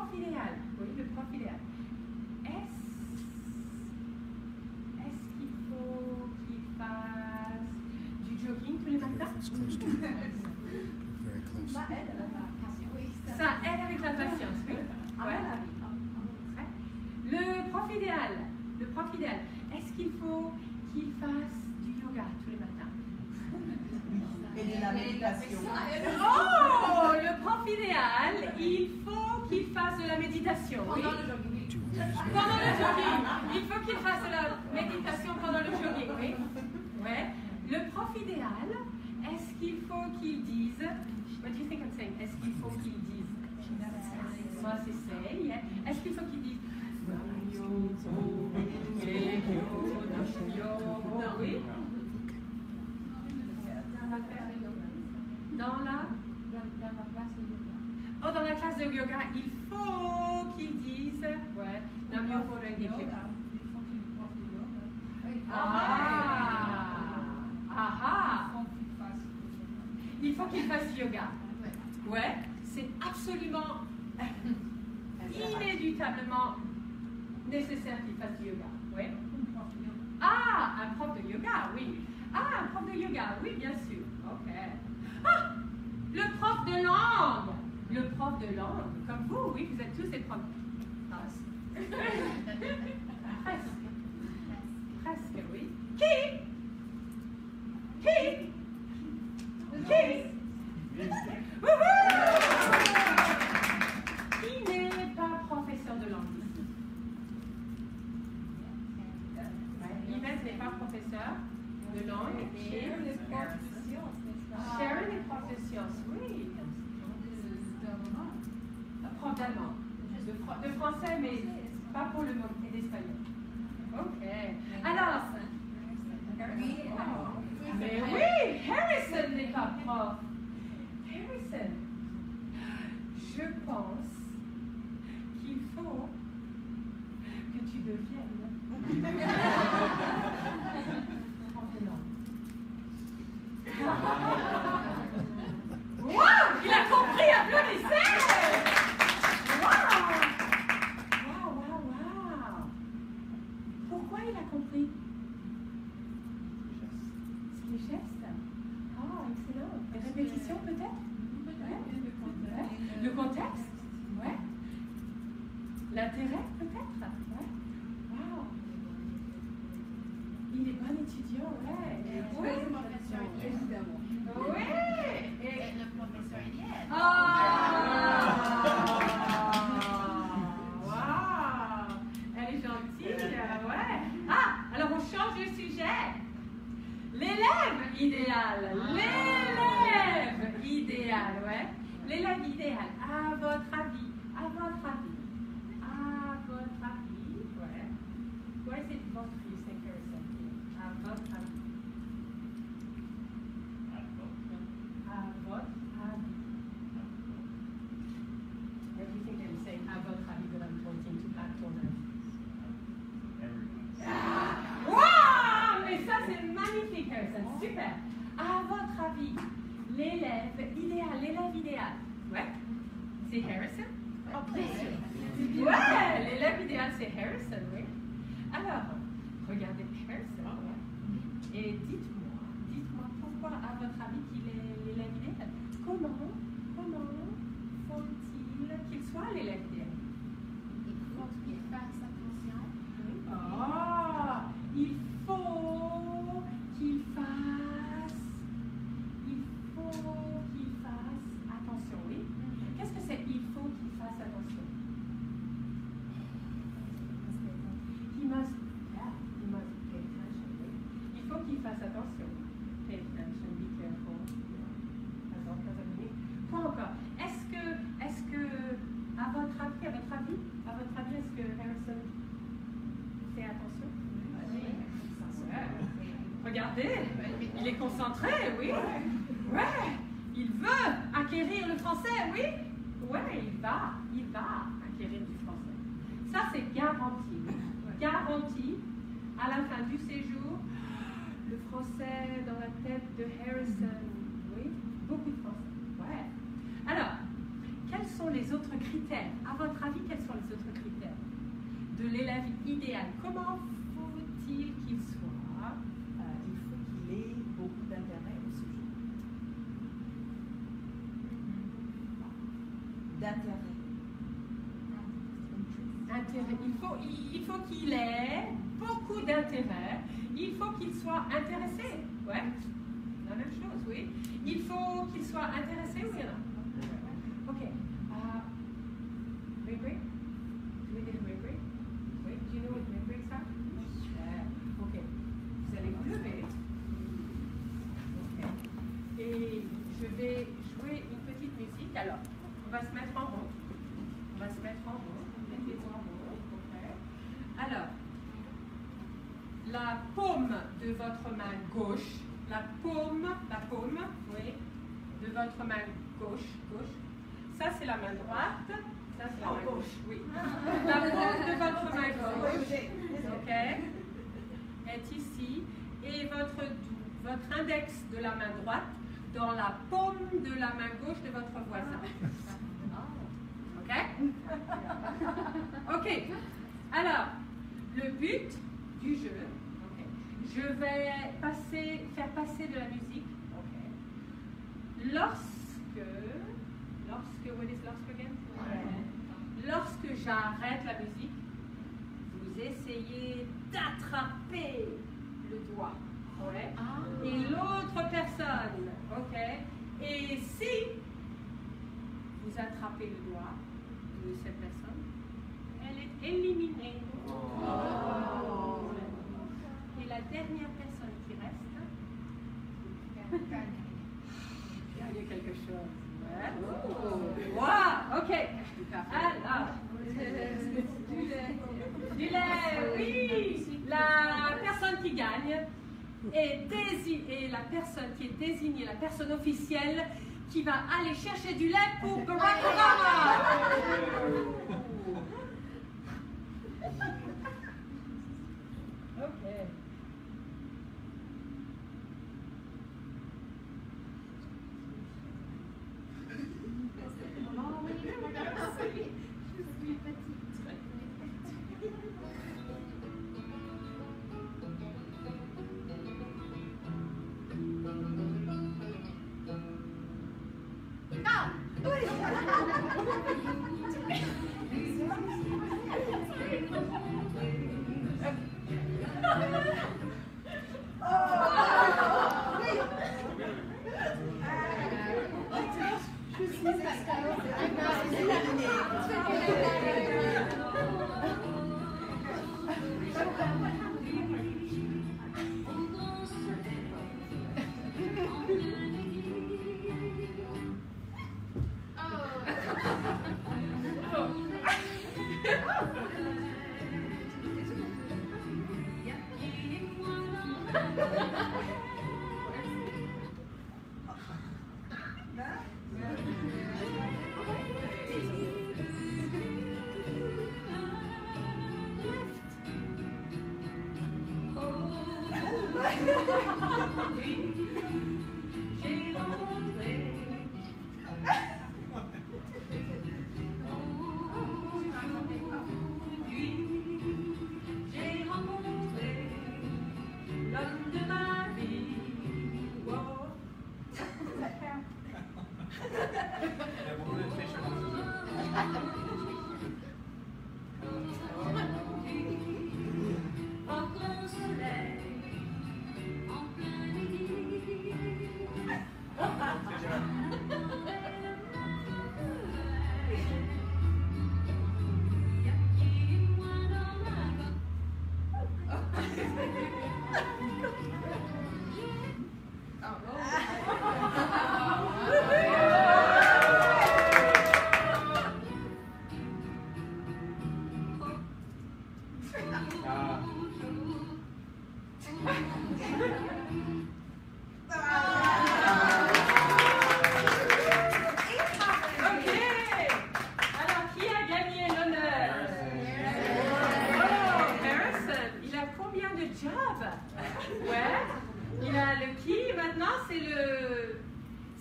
prof idéal. Oui, le prof idéal. Est-ce qu'il faut qu'il fasse du jogging tous les matins? Ça aide avec la patience, oui. Ouais. Le prof idéal, est-ce qu'il faut qu'il fasse du yoga tous les matins? Et de la méditation. Oh, le prof idéal, il faut qu'il fasse de la méditation. Oui. Pendant le jogging. Pendant le jogging. Il faut qu'il fasse de la méditation pendant le jogging. Oui. Ouais. Le prof idéal, est-ce qu'il faut qu'il dise? What do you think I'm saying? Est-ce qu'il faut qu'il dise? Moi, c'est say. Yeah. Est-ce qu'il faut qu'il dise? Oui. Dans la classe de yoga, il faut qu'ils disent, ouais, Namyo Renge Kyo. Il faut qu'il fasse yoga. Ouais, c'est absolument, inéluctablement nécessaire qu'il fasse du yoga. Ouais. Ah, un prof de yoga, oui. Ah, un prof de yoga, oui, bien sûr. Ok. Ah, le prof de langue. Le prof de langue, comme vous, oui, vous êtes tous des profs. Presque, oui. Qui n'est pas professeur de langue ici? Yves n'est pas professeur de langue et Sharon est prof de sciences, oui. Prof d'allemand, de français, mais pas pour le mot, et d'espagnol. Ok. Alors, mais oui, Harrison n'est pas prof. Harrison, je pense qu'il faut que tu deviennes prof de langue. Wow, il a compris, applaudissez! Pourquoi il a compris? C'est les gestes. Oh, excellent. Les répétitions peut-être? Ouais. Le contexte? Ouais. L'intérêt peut-être? Ouais. Wow. Il est bon étudiant, ouais. Oui, professeur, évidemment. Oui. Et le professeur Eliette. Oh! Wow! Elle est gentille, ouais. Ah! Alors on change de sujet. L'élève idéal. L'élève idéal, ouais. L'élève idéal, à votre avis, ouais. What is it what you say, Harrison? À votre avis. À votre avis. What do you think I'm saying? À votre avis, that I'm pointing to à ton avis. Wow! Mais ça, c'est magnifique, Harrison. Super. À votre avis, l'élève idéal. Ouais. C'est Harrison? Oh, bien sûr. Ouais, l'élève idéal, c'est Harrison, oui. Alors, regardez Harrison. Ouais. Et dites-moi pourquoi, à votre avis, qu'il est l'élève idéal? Comment faut-il qu'il soit l'élève idéal? Il faut qu'il fasse attention. Ah, il faut qu'il fasse attention, oui. Qu'est-ce que c'est? Il faut qu'il fasse attention. He must pay attention. Oui. Il faut qu'il fasse attention. Pay attention, be careful. Quoi encore? Est-ce que, à votre avis, est-ce que Harrison fait attention? Oui. Regardez, il est concentré, oui. Ouais. Il veut acquérir le français, oui. Ouais, il va acquérir du français. Ça, c'est garanti. Garanti, à la fin du séjour, le français dans la tête de Harrison. Oui, beaucoup de français. Ouais. Alors, quels sont sont les autres critères? À votre avis, quels sont les autres critères de l'élève idéal? Comment faut-il qu'il soit? Il faut qu'il ait beaucoup d'intérêt au sujet. D'intérêt. Intérêt. Il faut qu'il ait beaucoup d'intérêt. Il faut qu'il soit intéressé. Ouais, la même chose, oui. Il faut qu'il soit intéressé, oui, non? Ok. Rubric? Do we need a rubric? Oui, do you know what rubrics are? Ok. Vous allez vous lever. Ok. Et je vais jouer une petite musique. Alors, on va se mettre en rond. On va se mettre en rond. Mettez-vous en rond. Ok. Alors, la paume de votre main gauche, la paume, oui, de votre main gauche. Ça, c'est la main droite. Ça, c'est la main gauche. Oui. La paume de votre main gauche, ok, est ici. Et votre index de la main droite dans la paume de la main gauche de votre voisin. Ok? Ok. Alors, le but du jeu, okay, je vais faire passer de la musique. Okay. What is lorsque again? Okay. Lorsque j'arrête la musique, vous essayez d'attraper le doigt. Ouais. Et l'autre personne, ok? Et si vous attrapez le doigt de cette personne, elle est éliminée. Oh. Et la dernière personne qui reste, il y a quelque chose. Ouais. Oh. Wow, ok. Alors, du lait, oui. La personne qui gagne est la personne qui est désignée, la personne officielle qui va aller chercher du lait pour Barack Obama. Ok.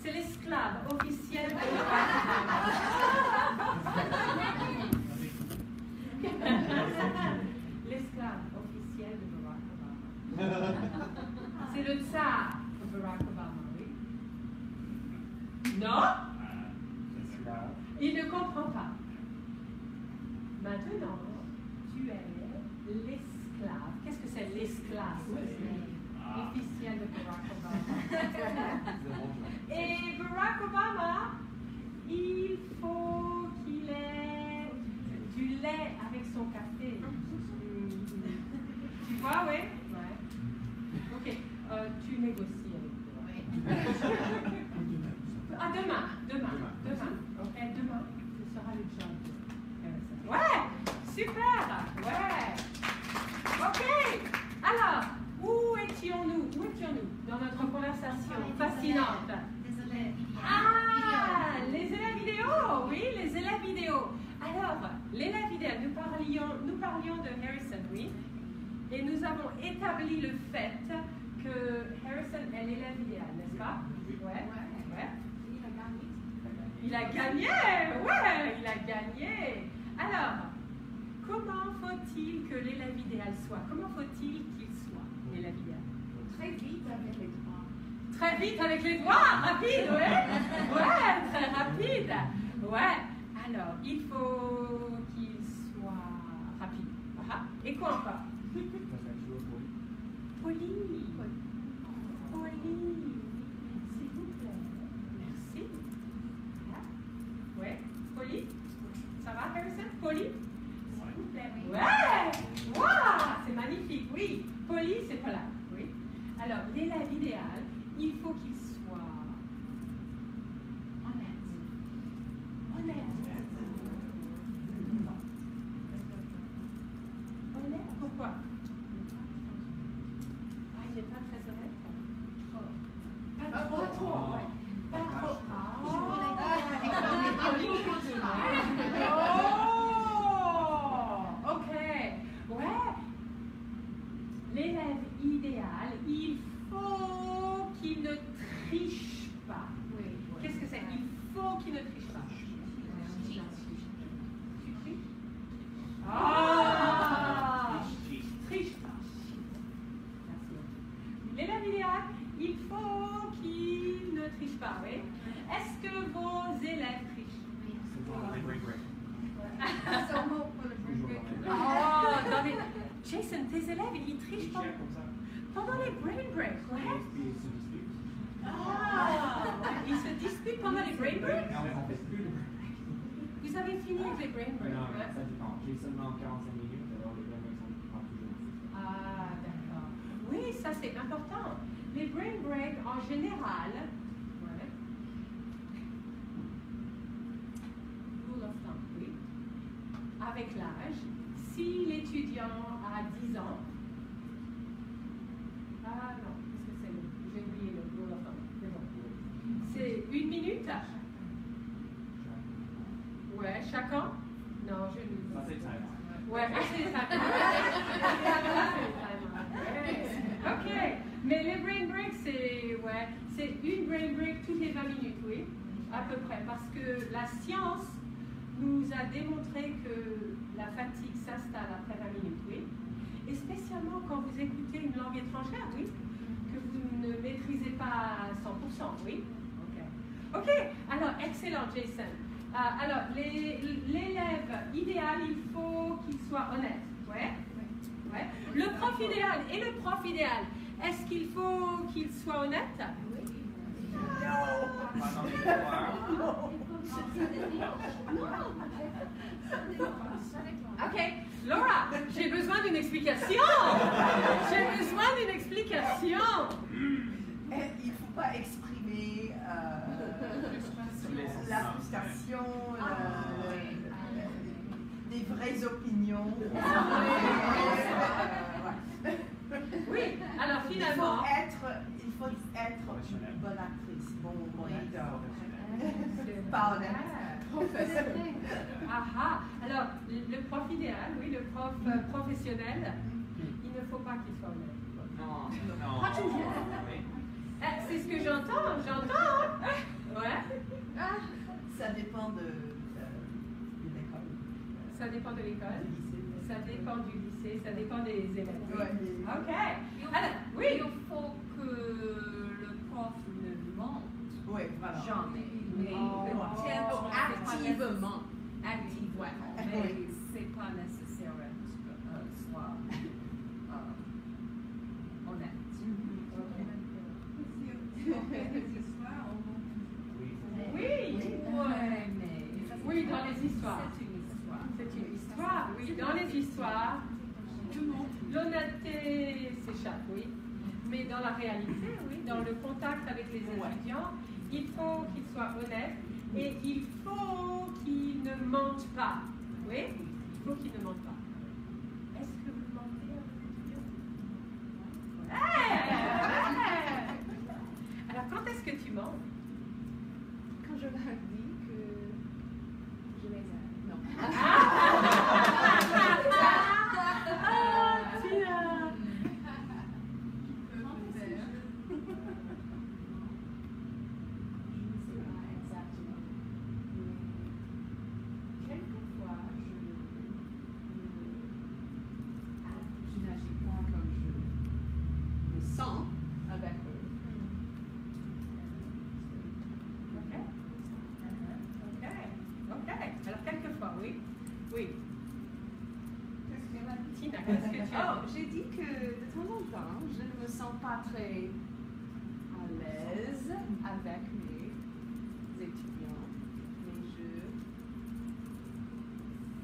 C'est l'esclave officiel de C'est le tsar, Barack Obama, oui. Non? Il ne comprend pas. Maintenant, tu es l'esclave. Qu'est-ce que c'est l'esclave? Officiel de Barack Obama. Et Barack Obama, il faut qu'il ait du lait avec son café. Tu vois, oui? Ouais. Ok, tu négocies avec lui. Ah, demain. Ok, demain, ce sera le job. Ouais, super, ouais. Ok, alors, où étions-nous dans notre conversation fascinante? Ah, les élèves vidéo, oui, les élèves vidéo. Alors, l'élève idéal, nous parlions de Harrison, oui, et nous avons établi le fait que Harrison est l'élève idéal, n'est-ce pas? Ouais. Il a gagné, ouais, il a gagné. Alors, comment faut-il que l'élève idéal soit? Comment faut-il qu'il soit, l'élève idéal? Très vite avec les doigts. Très vite avec les doigts, rapide, ouais. Ouais, très rapide. Ouais. Alors, il faut qu'il soit rapide. Ah, et quoi encore? Poli. S'il vous plaît. Merci. Ouais. Poli. Ça va, Harrison? Poli? S'il vous plaît. Ouais. Waouh, c'est magnifique. Oui. Poli, c'est polite. Oui. Alors, l'élève idéal, il faut qu'il soit honnête. Pourquoi? Ah, il n'est pas très honnête. Pas trop. Oh, ok. Ouais. L'élève idéal, il faut qu'il ne triche pas. Qu'est-ce que c'est? Il faut qu'il ne triche pas. Tu triches? Ah! Triche pas. Merci. L'élève idéal, il faut qu'il ne triche pas, oui. Est-ce que vos élèves trichent? Oh, dans les... Jason, tes élèves, ils trichent pas pendant les brain breaks, ouais? Ah, ils se disputent pendant les brain breaks? Vous avez fini avec les brain breaks? Non, ça dépend. J'ai seulement 45 minutes, alors les brain breaks sont toujours. Ah, d'accord. Oui, ça c'est important. Les brain breaks, en général, ouais. Rule of thumb, oui. Avec l'âge, si l'étudiant a 10 ans, ah non, qu'est-ce que c'est? J'ai oublié le rule of thumb. C'est bon. C'est 1 minute? Ouais, chacun? Non, je ne. Ça, c'est time. Ouais, c'est ça. Ok, mais les brain breaks, c'est une brain break toutes les 20 minutes, oui, à peu près, parce que la science nous a démontré que la fatigue s'installe après 20 minutes, oui, et spécialement quand vous écoutez une langue étrangère, oui, que vous ne maîtrisez pas à 100%, oui. Ok, alors excellent, Jason. Alors, l'élève idéal, il faut qu'il soit honnête, ouais. Le prof idéal, est-ce qu'il faut qu'il soit honnête? Ok, Laura, j'ai besoin d'une explication. Il ne faut pas exprimer la frustration, des vraies opinions. Oui, alors finalement... Il faut être une bonne actrice, bon acteur. Pas honnête. Alors, le prof idéal, oui, le prof professionnel, il ne faut pas qu'il soit honnête. Non. C'est ce que j'entends. Ouais. Ça dépend de l'école. Ça dépend de l'école. ça dépend du lycée, ça dépend des élèves. Ouais. Ok. Alors, oui. Il faut que le prof ne mente Oui, voilà. jamais. Mais Oh. peut-être Oh. activement. Activement. Mais Oui. c'est pas nécessaire soit honnête. Oui. Ouais, mais Oui, dans les histoires. c'est une histoire. C'est une histoire, oui. Dans les histoires, l'honnêteté s'échappe, oui. Mais dans la réalité, oui, dans le contact avec les étudiants, il faut qu'ils soient honnêtes et il faut qu'ils ne mentent pas. Oui, il faut qu'ils ne mentent pas. Est-ce que vous mentez à vos étudiants? Alors, quand est-ce que tu mens? Quand je leur dis que je les aime. Non. Quelquefois, je n'agis pas comme je me sens avec eux. Ok. Alors, quelquefois, oui. Oui. Tina, qu'est-ce que tu as? Oh, j'ai dit que de temps en temps, je ne me sens pas très à l'aise avec mes étudiants, mais je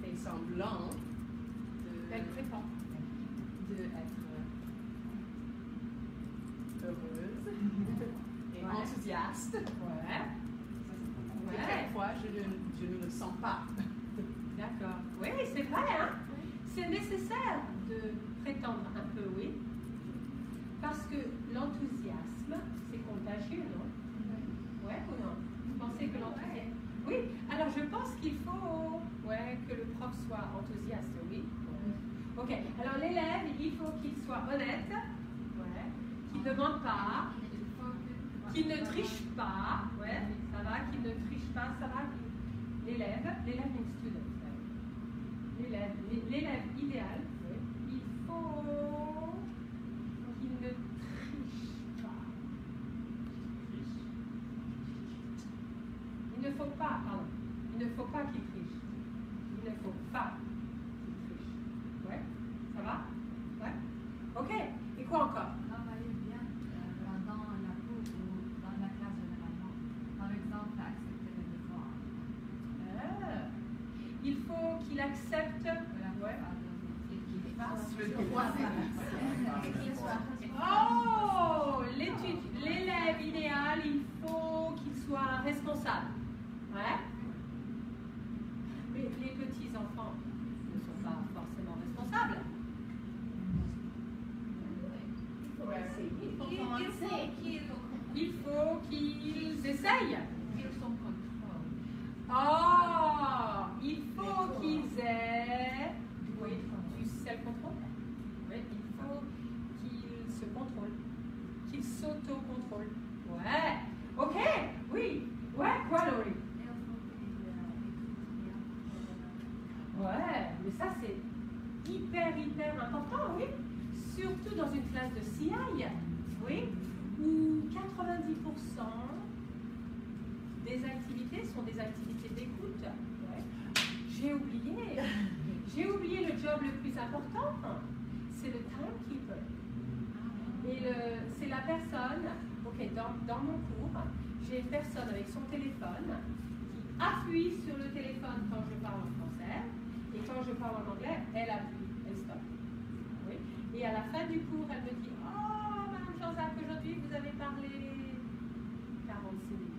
fais semblant Elle prétend. d'être heureuse et Ouais. enthousiaste. Ouais. Et Ouais. quelquefois, je ne le sens pas. D'accord. Oui, c'est vrai, hein? C'est nécessaire de prétendre un peu, oui. Parce que l'enthousiasme, c'est contagieux, non? Ouais ou non? Vous pensez que l'enthousiasme... Oui, alors je pense qu'il faut que le prof soit enthousiaste, oui. Ok, alors l'élève, il faut qu'il soit honnête, qu'il ne mente pas, qu'il ne triche pas, ça va, qu'il ne triche pas, ça va. L'élève une student. L'élève idéal, il faut qu'il ne triche pas. Il ne faut pas, pardon. Il ne faut pas qu'il triche. Il ne faut pas qu'il triche. Ouais, ça va? Ouais. Ok. Et quoi encore? Travailler bien pendant la cour ou dans la classe généralement. Par exemple, accepter les devoirs. Il faut qu'il accepte. Oh, l'élève idéal, il faut qu'il soit responsable. Ouais. Mais les petits enfants ne sont pas forcément responsables. Il faut qu'ils essayent. Oh, il faut qu'ils aient du self-control. Oui, il faut qu'ils se contrôlent, qu'ils s'auto-contrôlent. Ouais, ok, oui, ouais, quoi, Laurie? Ouais, mais ça c'est hyper important, oui. Surtout dans une classe de CI, oui, où 90% des activités sont des activités d'écoute. Ouais. J'ai oublié le job le plus important, c'est le timekeeper. Et c'est la personne, ok, dans mon cours, j'ai une personne avec son téléphone qui appuie sur le téléphone quand je parle en français, et quand je parle en anglais, elle appuie, elle stoppe. Oui. Et à la fin du cours, elle me dit, oh, Madame Jean-Jacques, aujourd'hui vous avez parlé 46 minutes.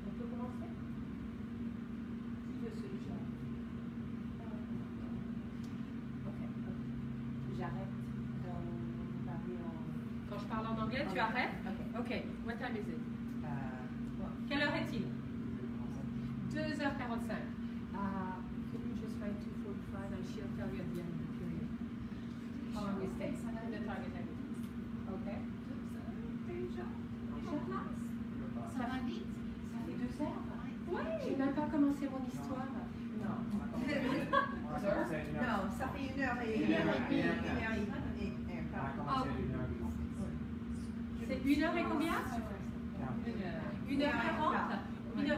On peut commencer? Qui veut ce job? Ok. J'arrête de parler en... Quand je parle en anglais, tu arrêtes? Ok. What time is it? Quelle heure est-il? 2h45. Could you just write 2:45 and she'll tell you at the end of the period how long it takes and the target activities. Okay? Déjà? Ça Ça va vite. fait 2 heures? Oui, j'ai même pas commencé mon histoire. Non, Non, ça fait 1 heure et 1 heure et demie. 1 heure et On a quart. commencé à 1h10. C'est 1 heure et combien? 1h40? 1h...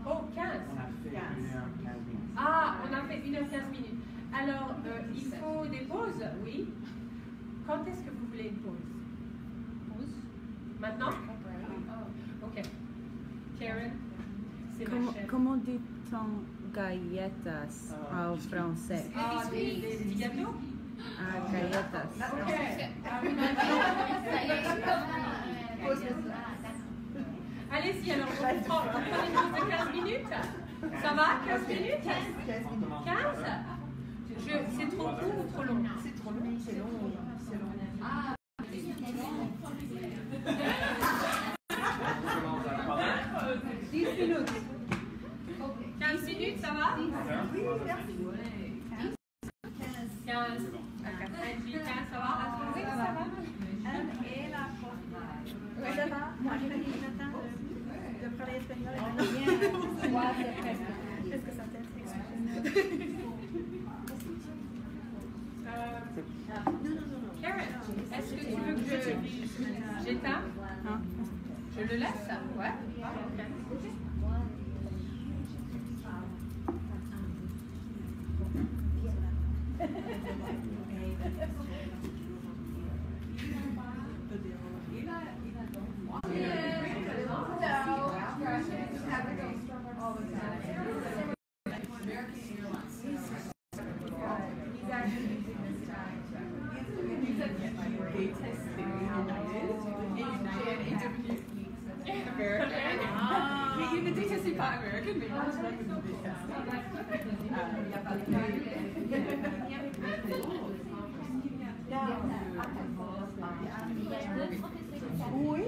Oh, 15. On a fait 1h15 minutes. Ah, on a fait 1h15 minutes. Alors, il faut des pauses, oui. Quand est-ce que vous voulez une pause? Pause? Maintenant? Ok. Karen, c'est ma chef. Comment dit-on galletas en français? Ah, des petits gâteaux? Ah, galletas. Ok. Allez-y, alors on prend une pause de 15 minutes. Ça va, 15 minutes? 15? C'est trop court ou trop long? C'est trop long, c'est long. C'est long. Ah. 10 minutes. 15 minutes, ça va? Oui, merci. 15. 15, ça va? Oui, ça va. Et la prochaine. Ça va? Moi, j'ai fini le temps de parler espagnol. Est-ce que ça t'aide? Karen, est-ce que tu veux que j'éteins? Je le laisse? Ouais. Ok. Mais United, c'est pas American, mais moi, je vois que Oui,